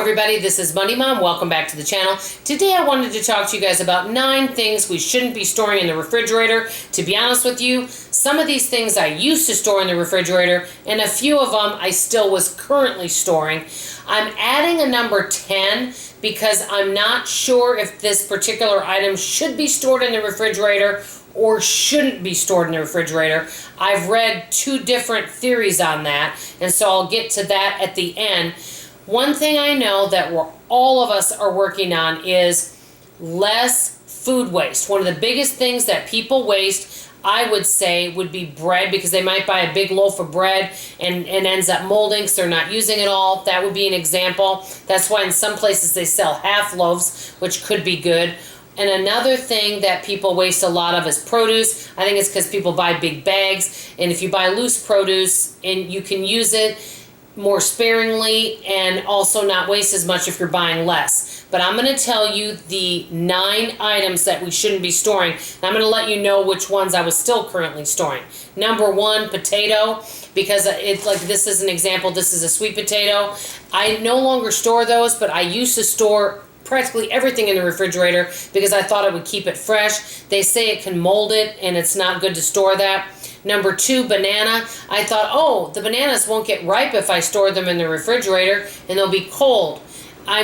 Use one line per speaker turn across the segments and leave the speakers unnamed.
everybody, this is Money Mom. Welcome back to the channel. Today I wanted to talk to you guys about 9 things we shouldn't be storing in the refrigerator. To be honest with you, some of these things I used to store in the refrigerator and a few of them I still was currently storing. I'm adding a number 10 because I'm not sure if this particular item should be stored in the refrigerator or shouldn't be stored in the refrigerator. I've read 2 different theories on that, and so I'll get to that at the end. One thing I know that all of us are working on is less food waste. One of the biggest things that people waste, I would say, would be bread, because they might buy a big loaf of bread and ends up molding because they're not using it all. That would be an example. That's why in some places they sell half loaves, which could be good. And another thing that people waste a lot of is produce. I think it's because people buy big bags, and if you buy loose produce and you can use it more sparingly and also not waste as much if you're buying less. But I'm going to tell you the 9 items that we shouldn't be storing, and I'm going to let you know which ones I was still currently storing. Number 1, potato, because it's like, this is an example. This is a sweet potato. I no longer store those, but I used to store practically everything in the refrigerator because I thought it would keep it fresh. They say it can mold it, and it's not good to store that. Number 2, banana. I thought, oh, the bananas won't get ripe if I store them in the refrigerator and they'll be cold.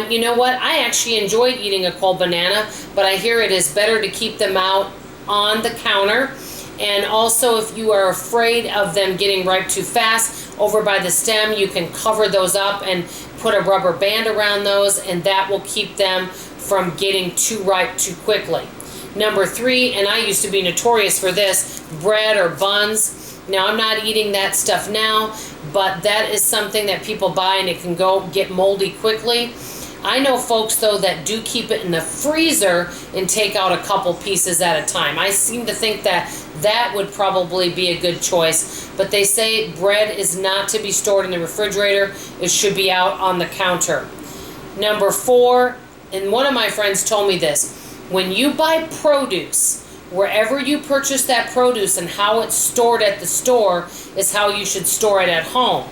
You know what? I actually enjoyed eating a cold banana, but I hear it is better to keep them out on the counter. And also, if you are afraid of them getting ripe too fast, over by the stem, you can cover those up and put a rubber band around those, and that will keep them from getting too ripe too quickly. Number 3, and I used to be notorious for this, bread or buns. Now, I'm not eating that stuff now, but that is something that people buy and it can go get moldy quickly. I know folks, though, that do keep it in the freezer and take out a couple pieces at a time. I seem to think that that would probably be a good choice, but they say bread is not to be stored in the refrigerator. It should be out on the counter. Number 4, and one of my friends told me this, when you buy produce, wherever you purchase that produce and how it's stored at the store is how you should store it at home.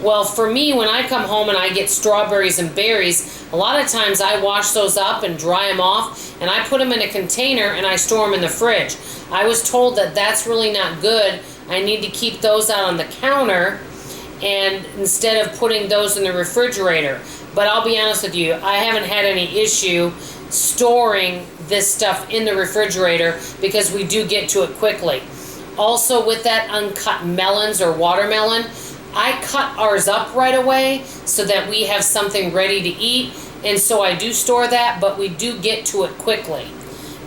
Well, for me, when I come home and I get strawberries and berries, a lot of times I wash those up and dry them off, and I put them in a container and I store them in the fridge. I was told that that's really not good. I need to keep those out on the counter and instead of putting those in the refrigerator. But I'll be honest with you, I haven't had any issue storing this stuff in the refrigerator because we do get to it quickly. Also, with that uncut melons or watermelon, I cut ours up right away so that we have something ready to eat, and so I do store that, but we do get to it quickly.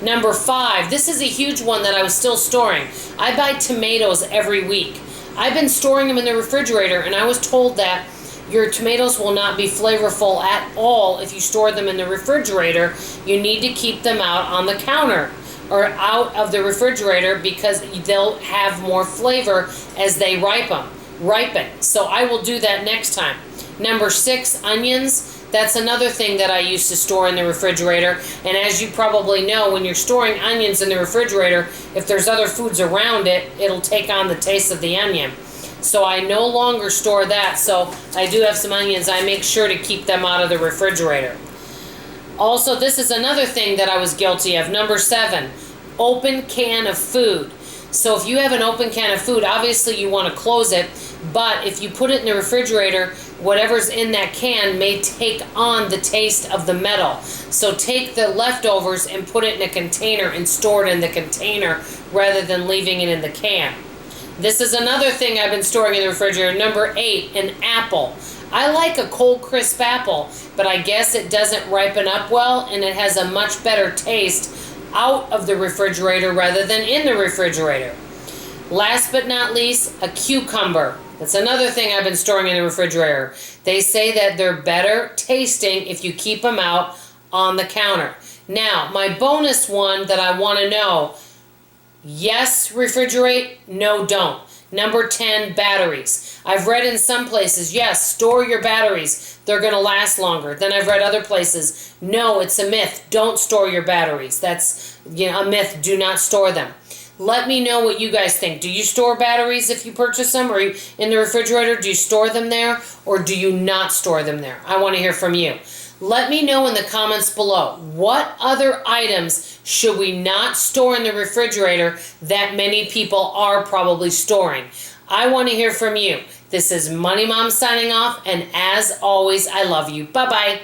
Number 5, this is a huge one that I was still storing. I buy tomatoes every week. I've been storing them in the refrigerator, and I was told that your tomatoes will not be flavorful at all if you store them in the refrigerator. You need to keep them out on the counter or out of the refrigerator because they'll have more flavor as they ripen. So I will do that next time. Number 6, onions. That's another thing that I used to store in the refrigerator. And as you probably know, when you're storing onions in the refrigerator, if there's other foods around it, it'll take on the taste of the onion. So I no longer store that. So I do have some onions. I make sure to keep them out of the refrigerator. Also, this is another thing that I was guilty of. Number 7, open can of food. So if you have an open can of food, obviously you want to close it, but if you put it in the refrigerator, whatever's in that can may take on the taste of the metal. So take the leftovers and put it in a container and store it in the container rather than leaving it in the can. This is another thing I've been storing in the refrigerator. Number 8, an apple. I like a cold, crisp apple, but I guess it doesn't ripen up well, and it has a much better taste out of the refrigerator rather than in the refrigerator. Last but not least, a cucumber. That's another thing I've been storing in the refrigerator. They say that they're better tasting if you keep them out on the counter. Now, my bonus one that I want to know, yes, refrigerate, no, don't. Number 10, batteries. I've read in some places, yes, store your batteries. They're going to last longer. Then I've read other places, no, it's a myth. Don't store your batteries. That's a myth. Do not store them. Let me know what you guys think. Do you store batteries if you purchase them, or in the refrigerator? Do you store them there, or do you not store them there? I want to hear from you. Let me know in the comments below. What other items should we not store in the refrigerator that many people are probably storing? I want to hear from you. This is Money Mom signing off, and as always, I love you. Bye-bye.